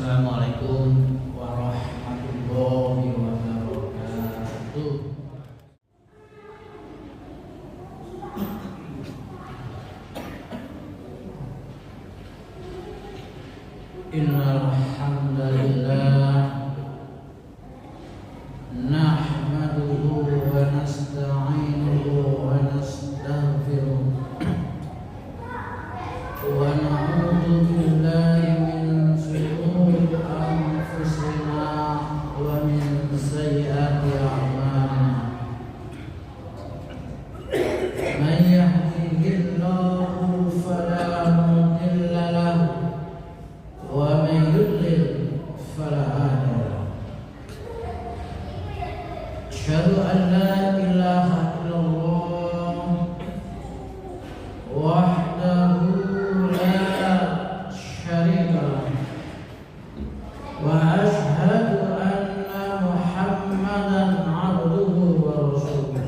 Assalamualaikum warahmatullahi wabarakatuh. Innal hamdalillah nahmaduhu wa nasta'inuhu wa nastaghfiruh wa na'udzu billahi min shururi anfusina wa min sayyiati a'malina. Man yahdihillahu fala mudilla lahu wa man yudlil fala hadiya lahu. Asyhadu an la ilaha illallah wahdahu la syarika lahu wa asyhadu anna Muhammadan abduhu wa rasuluh.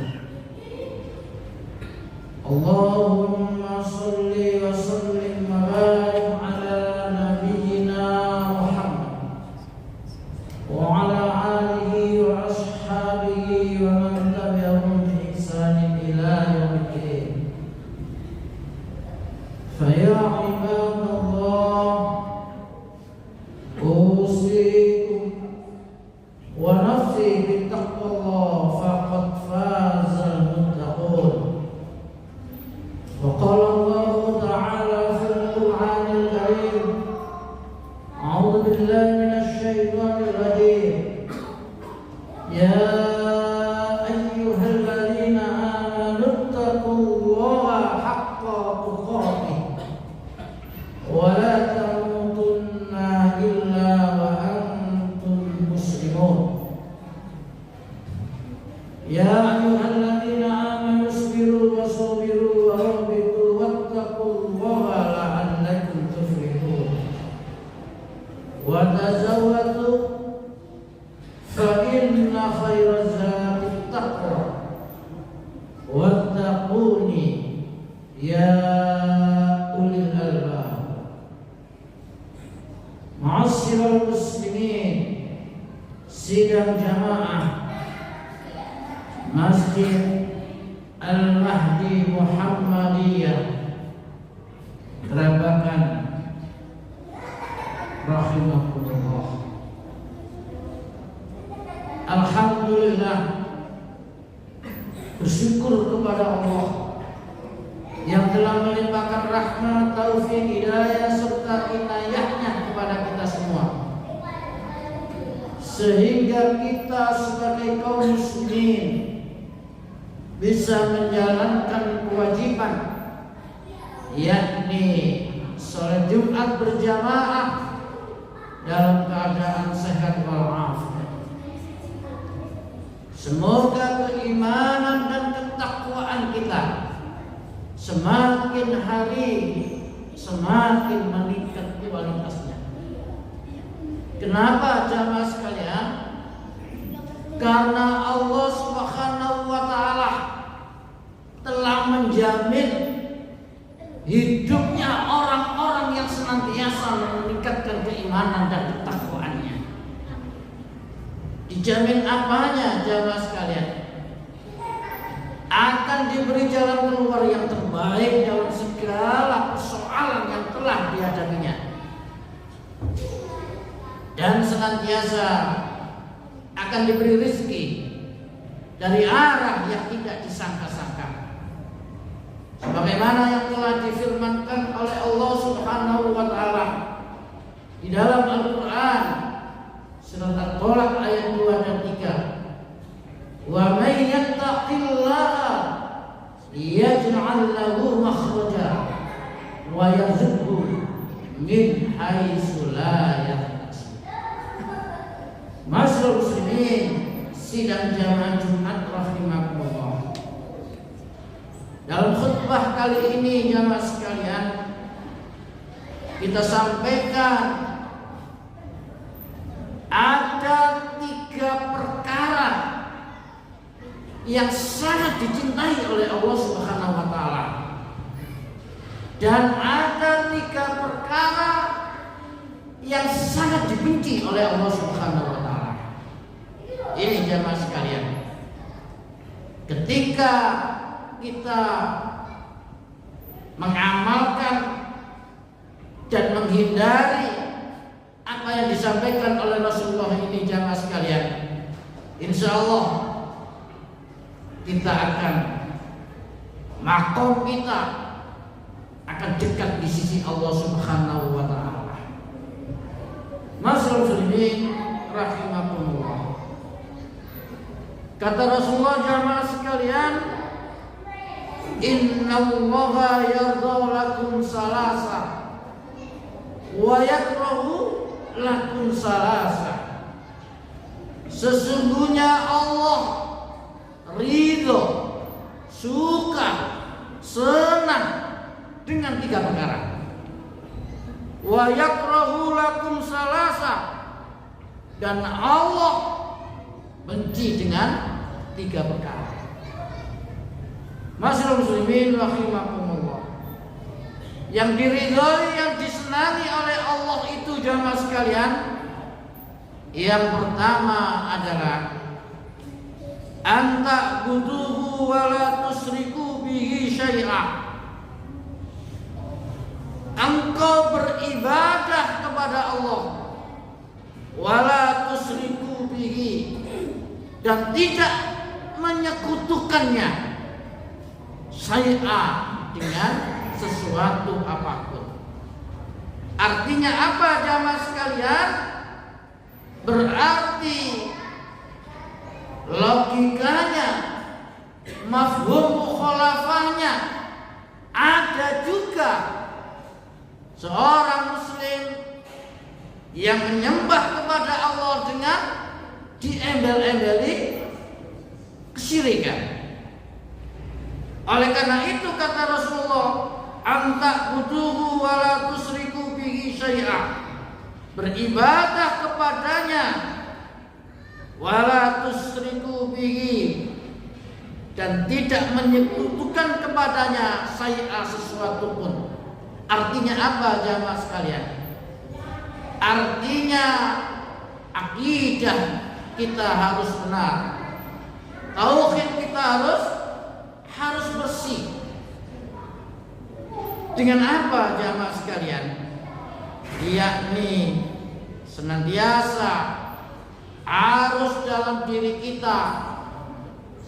Allahumma shalli wa sallim wa barik ala nabiyyina Muhammad wa ala alihi wa ashabihi wa man tabi'ahum bi ihsanin ila yaumiddin. Fa ya ibadallah, usikum wa nafsi bittaqwallah faqad fazal muttaqun. Wa qala Allah ta'ala fil Qur'anil Karim, a'udzu billahi minasy syaithanir rajim. Ya ayyuhalladzina amanu taqullaha haqqa tuqatih wa la tamutunna illa wa antum muslimun. Ya ayyuhalladzina amanu isbiru wa sabiru wa rabitu wattaqullaha la'allakum tuflihun. Wa tazawwadu fa inna khairaz zadi taqwa wattaquni ya ulil albab. Ma'asyiral muslimin, sidang jamaah Masjid Al-Mahdi Muhammadiyah Kerabakan rahimahullah. Alhamdulillah, bersyukur kepada Allah yang telah melimpahkan rahmat, taufik, hidayah serta inayahnya kepada kita semua, sehingga kita sebagai kaum muslimin bisa menjalankan kewajiban, yakni sholat Jumat berjamaah dalam keadaan sehat walafiat. Semoga keimanan dan ketakwaan kita semakin hari semakin meningkat kualitasnya. Kenapa jamaah sekalian? Karena Allah Subhanahu wa ta'ala telah menjamin hidupnya orang-orang yang senantiasa meningkatkan keimanan dan ketakwaannya. Dijamin apanya jamaah sekalian? Akan diberi jalan keluar yang terbaik dalam segala persoalan yang telah dihadapinya, dan senantiasa akan diberi rezeki dari arah yang tidak disangka-sangka, sebagaimana yang telah difirmankan oleh Allah Subhanahu wa ta'ala di dalam Al-Qur'an surat At-Tolak ayat 2 dan 3. Wa may yattaqillaha yaj'al lahu makhraja wa yarzuqhu min haitsu la yahtasib. Masyaallah muslimin, sidang jamaah Jumat rahimakumullah. Dalam khutbah kali ini jamaah sekalian, kita sampaikan ada 3 perkara yang sangat dicintai oleh Allah Subhanahu wa ta'ala. Dan ada 3 perkara yang sangat dibenci oleh Allah Subhanahu wa taala. Ini jamaah sekalian. Ketika kita mengamalkan dan menghindari apa yang disampaikan oleh Rasulullah ini jamaah sekalian, insya Allah kita akan makom kita akan dekat di sisi Allah Subhanahu wa taala. Masyaallah muslimin rahimakumullah. Kata Rasulullah jamaah sekalian, innallaha yardha lakum salasa wa yakrahu lakum salasa. Sesungguhnya Allah ridho, suka, senang dengan 3 perkara. Wa yakrahu lakum salasa, dan Allah benci dengan 3 perkara. Masyaallah muslimin rahimakumullah. Yang diridhoi, yang disenangi oleh Allah itu jamaah sekalian, yang pertama adalah anta butuhu wa la tusriku bihi syai'a. Engkau beribadah kepada Allah wala tusriku bihi, dan tidak menyekutukannya syai'a, dengan sesuatu apapun. Artinya apa jamaah sekalian? Berarti logikanya, mafhum mukhalafahnya, ada juga seorang muslim yang menyembah kepada Allah dengan diembel-embeli kesyirikan. Oleh karena itu kata Rasulullah, anta butuhu wa la tusriku bihi syai'a, beribadah kepadanya wa la tusriku bihi, dan tidak menyekutukan kepadanya syai'a, sesuatu pun. Artinya apa jamaah sekalian? Artinya akidah kita harus benar, tauhid kita harus bersih. Dengan apa jamaah sekalian? Yakni senantiasa harus dalam diri kita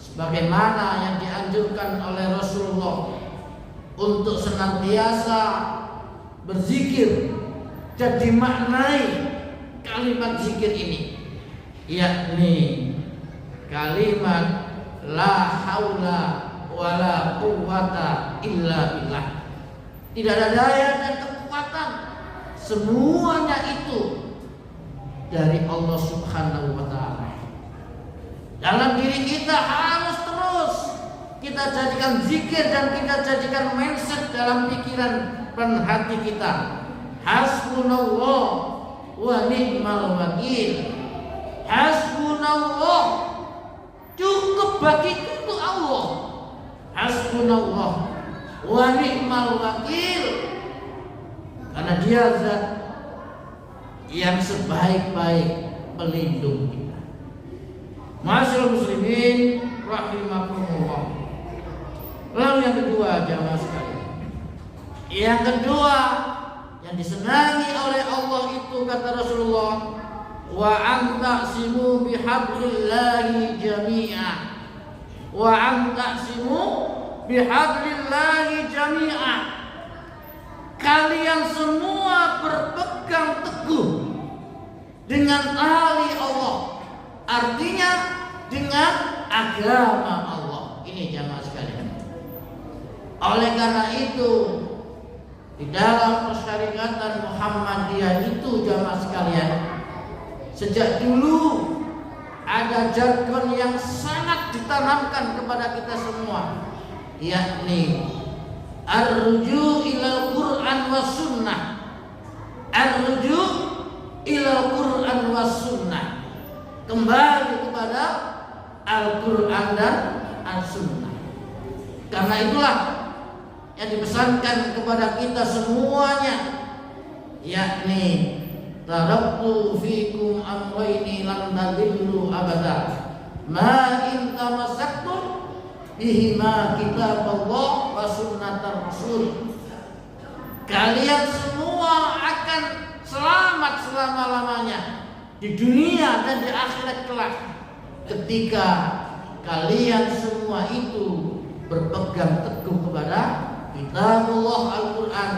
sebagaimana yang dianjurkan oleh Rasulullah untuk senantiasa berzikir dan dimaknai kalimat zikir ini, yakni kalimat la haula wala quwwata illa billah. Tidak ada daya dan kekuatan, semuanya itu dari Allah Subhanahu wa taala. Dalam diri kita harus terus kita jadikan zikir dan kita jadikan mindset dalam pikiran dan hati kita. Hasbunallah wa ni'mal wakil. Hasbunallah, cukup bagiku itu Allah. Hasbunallah wa ni'mal wakil, karena dia zat yang sebaik-baik pelindung kita. Masyaallah muslimin rahimakumullah. Lalu yang kedua jamaah sekalian, yang kedua yang disenangi oleh Allah itu kata Rasulullah, wa antasimu bihablillahi jami'a, wa antasimu bihablillahi jami'a, kalian semua berpegang teguh dengan tali Allah, artinya dengan agama Allah. Ini jamaah sekalian. Oleh karena itu di dalam persyarikatan Muhammadiyah itu jamaah sekalian, sejak dulu ada jargon yang sangat ditanamkan kepada kita semua, yakni ar-ruju' ilal Qur'an was sunnah. Ar-ruju' ilal Qur'an was sunnah, kembali kepada Al-Qur'an dan As-Sunnah. Karena itulah yang dipesankan kepada kita semuanya, yakni taraktu fikum amrayni lan tadillu abada ma in tamassaktum bihima kitabullah wa sunnatar rasul. Kalian semua akan selamat selama-lamanya di dunia dan di akhirat kelak ketika kalian semua itu berpegang teguh kepada kitabullah Al-Quran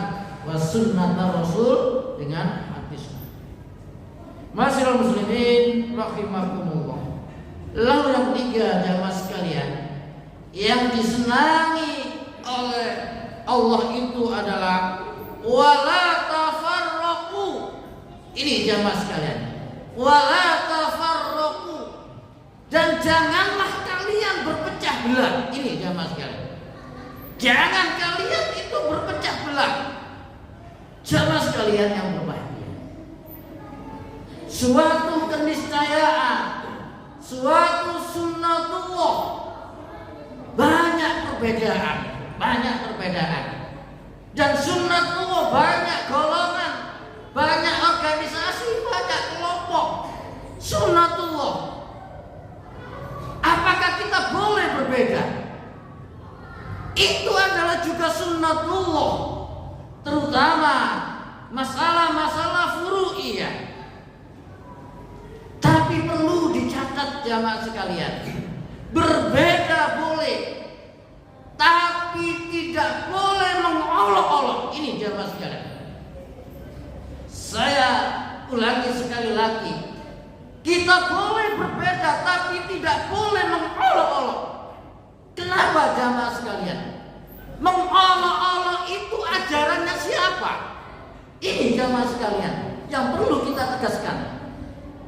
wa sunnatar rasul dengan hadis. Masyiral muslimin rahimakumullah. Lalu yang ketiga jamaah sekalian, yang disenangi oleh Allah itu adalah wala tafarraqu. Ini jamaah sekalian, wala tafarraqu, dan janganlah kalian berpecah belah. Ini jamaah sekalian, jangan kalian itu berpecah belah. Jamaah sekalian yang berbahagia, suatu keniscayaan, suatu sunnatullah, banyak perbedaan, dan sunnatullah banyak golongan, banyak organisasi, banyak kelompok. Sunnatullah, apakah kita boleh berbeda? Itu adalah juga sunnatullah, terutama masalah-masalah furu'iyah. Tapi perlu dicatat jamaah sekalian, berbeda boleh, tapi tidak boleh mengolok-olok. Ini jamaah sekalian, saya ulangi sekali lagi, kita boleh berbeda tapi tidak boleh mengolok-olok. Kenapa jamaah sekalian? Mengolok-olok itu ajarannya siapa? Ini jamaah sekalian yang perlu kita tegaskan.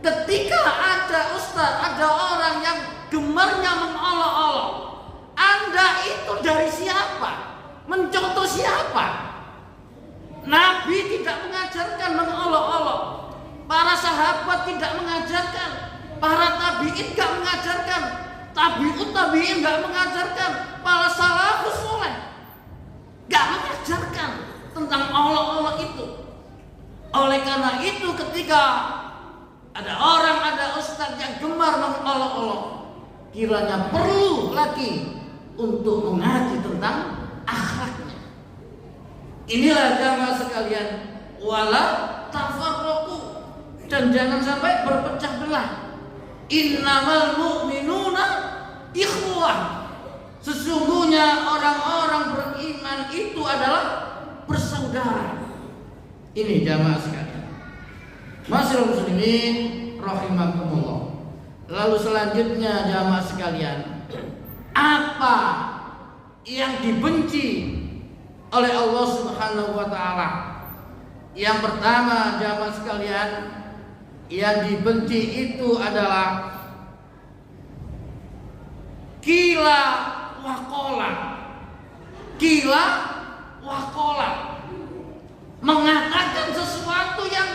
Ketika ada ustaz, ada orang yang gemarnya mengolok-olok, Anda itu dari siapa? Mencontoh siapa? Nabi tidak mengajarkan mengolok-olok, para sahabat tidak mengajarkan, para tabi'in tidak mengajarkan, tabi'ut tabi'in tidak mengajarkan, para salafus soleh tidak mengajarkan tentang olok-olok itu. Oleh karena itu ketika ada orang, ada ustaz yang gemar mengolok-olok, kiranya perlu lagi untuk mengaji tentang akhlaknya. Inilah jamaah sekalian, wala tafarraqu, dan jangan sampai berpecah belah. Innamal mu'minuna ikhwah. Sesungguhnya orang-orang beriman itu adalah bersaudara. Ini jamaah sekalian. Masyiral muslimin rahimakumullah. Lalu selanjutnya jamaah sekalian, apa yang dibenci oleh Allah Subhanahu wa taala? Yang pertama jamaah sekalian, yang dibenci itu adalah qila wa qala. Qila wa qala, mengatakan sesuatu yang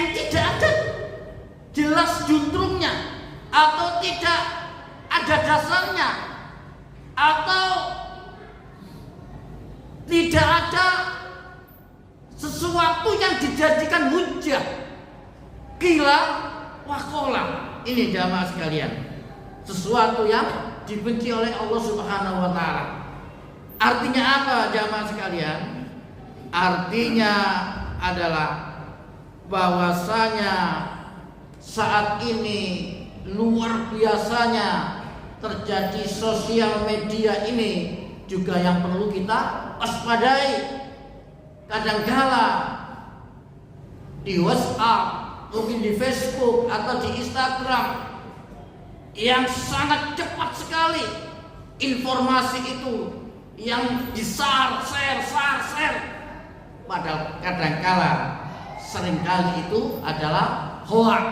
tidak ada jelas juntrungnya, atau tidak ada dasarnya, atau tidak ada sesuatu yang dijadikan hujjah. Qila wa qala. Ini jamaah sekalian, sesuatu yang dibenci oleh Allah Subhanahu wa taala. Artinya apa jamaah sekalian? Artinya adalah bahwasanya saat ini luar biasanya terjadi sosial media ini juga yang perlu kita waspadai. Kadangkala di WhatsApp, mungkin di Facebook atau di Instagram, yang sangat cepat sekali informasi itu yang share. Padahal kadangkala seringkali itu adalah hoax,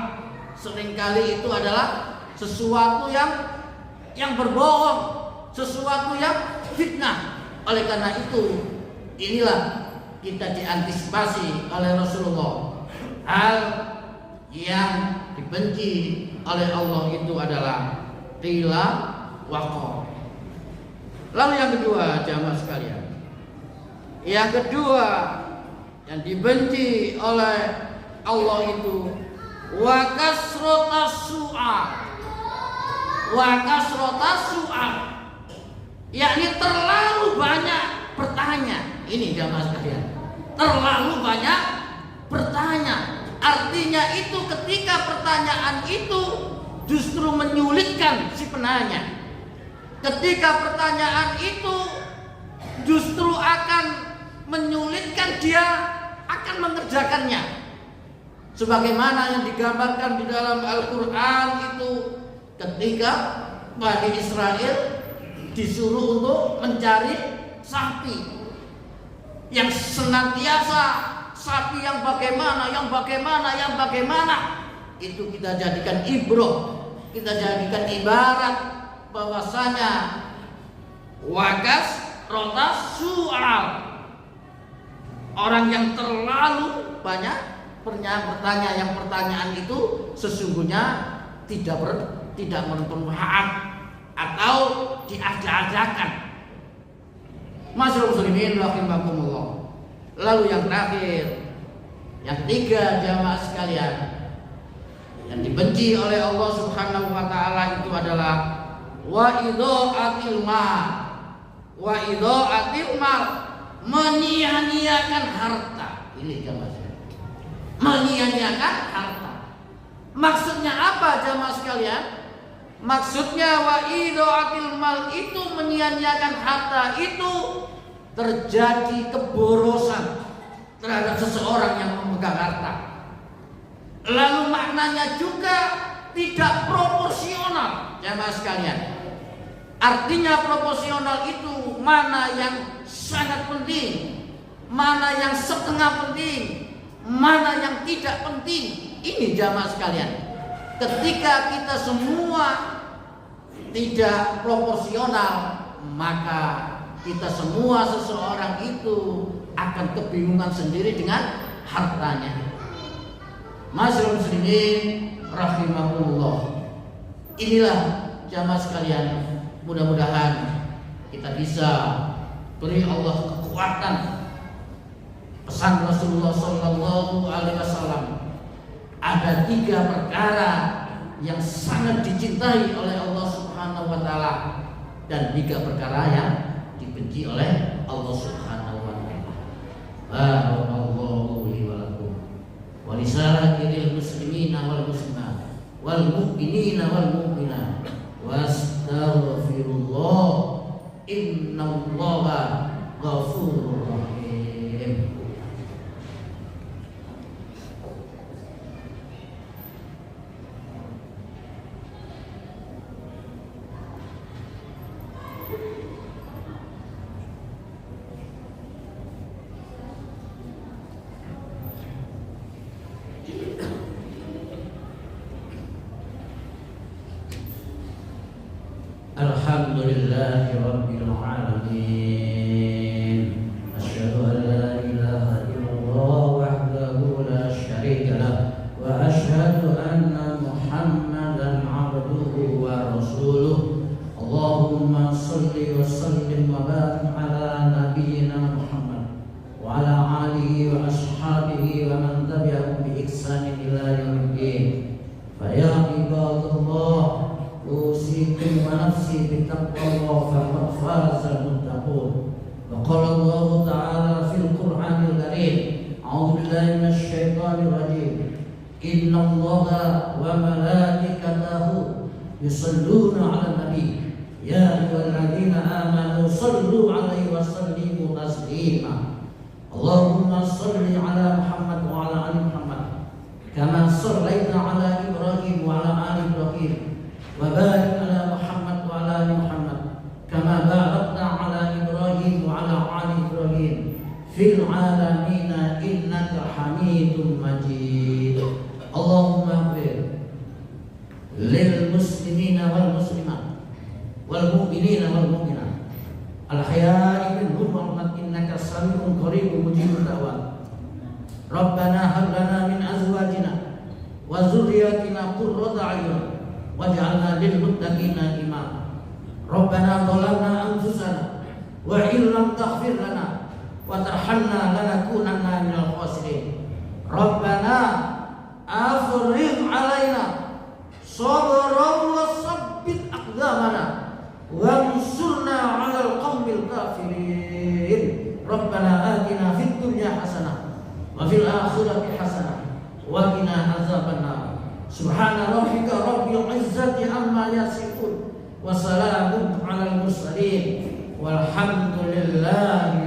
seringkali itu adalah sesuatu yang berbohong, sesuatu yang fitnah. Oleh karena itu, inilah kita diantisipasi oleh Rasulullah. Hal yang dibenci oleh Allah itu adalah qila wa qala. Lalu yang kedua jamaah sekalian, yang kedua yang dibenci oleh Allah itu wa kasratas su'al, yakni terlalu banyak bertanya. Ini jamaah sekalian, terlalu banyak bertanya. Artinya itu ketika pertanyaan itu justru menyulitkan si penanya. Ketika pertanyaan itu justru akan menyulitkan dia akan mengerjakannya. Sebagaimana yang digambarkan di dalam Al-Quran itu ketika Bani Israel disuruh untuk mencari sapi yang senantiasa, sapi yang bagaimana, itu kita jadikan ibrah, kita jadikan ibarat bahwasanya wakas rotas su'al, orang yang terlalu banyak bertanya, yang pertanyaan itu sesungguhnya tidak bermanfaat atau diada-adakan. Masyaallah muslimin rahimakumullah. Lalu yang terakhir, yang ketiga jamaah sekalian, yang dibenci oleh Allah Subhanahu wa taala itu adalah wa idha'atil mal, menyia-nyiakan harta. Ini jamaah sekalian, menyia-nyiakan harta. Maksudnya apa jamaah sekalian? Maksudnya wa idha'atil mal itu menyia-nyiakan harta, itu terjadi keborosan terhadap seseorang yang memegang harta. Lalu maknanya juga tidak proporsional jamaah sekalian. Artinya proporsional itu mana yang sangat penting, mana yang setengah penting, mana yang tidak penting. Ini jamaah sekalian, ketika kita semua tidak proporsional, maka kita semua, seseorang itu akan kebingungan sendiri dengan hartanya. Masyaallah muslimin rahimahullah. Inilah jamaah sekalian, mudah-mudahan kita bisa beri Allah kekuatan pesan Rasulullah sallallahu alaihi wasallam. Ada 3 perkara yang sangat dicintai oleh Allah Subhanahu wa taala dan 3 perkara yang dibenci oleh Allah Subhanahu wa taala. Barakallahu li wa lakum wa lisa'iril muslimina wal muslimat wal mu'minina wal mu'minat wastaghfirullah innallaha ghafurur rahim. Alhamdulillahi rabbil alamin. Asyhadu an la ilaha illallah wahdahu la syarika lah wa asyhadu anna Muhammadan abduhu wa rasuluh. Allahumma shalli wa sallim wa barik ala nabiyyina Muhammad wa ala alihi wa ashabihi wa man tabi'ahum bi ihsanin ila yaumiddin. Fa ya ibadallah, أوصيكم ونفسي بتقوى الله فقد فاز المتقون. وقال الله تعالى في القرآن الكريم: أعوذ بالله من الشيطان الرجيم. إن الله وملائكته يصلون على النبي يا أيها الذين آمنوا صلوا عليه وسلموا تسليما. اللهم صل على محمد وعلى آل محمد كما صليت على إبراهيم وعلى آل إبراهيم وبارك على محمد وعلى آل محمد كما باركت على إبراهيم وعلى آل إبراهيم في العالمين إنك حميد مجيد. اللهم اغفر للمسلمين والمسلمات والمؤمنين والمؤمنات الأحياء منهم والأموات إنك سميع قريب مجيب الدعوات. ربنا هب لنا من أزواجنا وذرياتنا قرة أعين waj'alna lil muttaqina imama. Rabbana zalamna anfusana wa in lam taghfir lana wa tarhamna lanakunanna minal khasirin. Rabbana afrigh alaina sabran wa sabbit aqdamana wansurna 'alal qaumil kafirin. Rabbana atina fid dunya hasanah wa fil akhirati hasanah wa qina azabannar. Subhana rabbika rabbil izzati amma yasifun wa salamun 'alal mursalin walhamdulillahi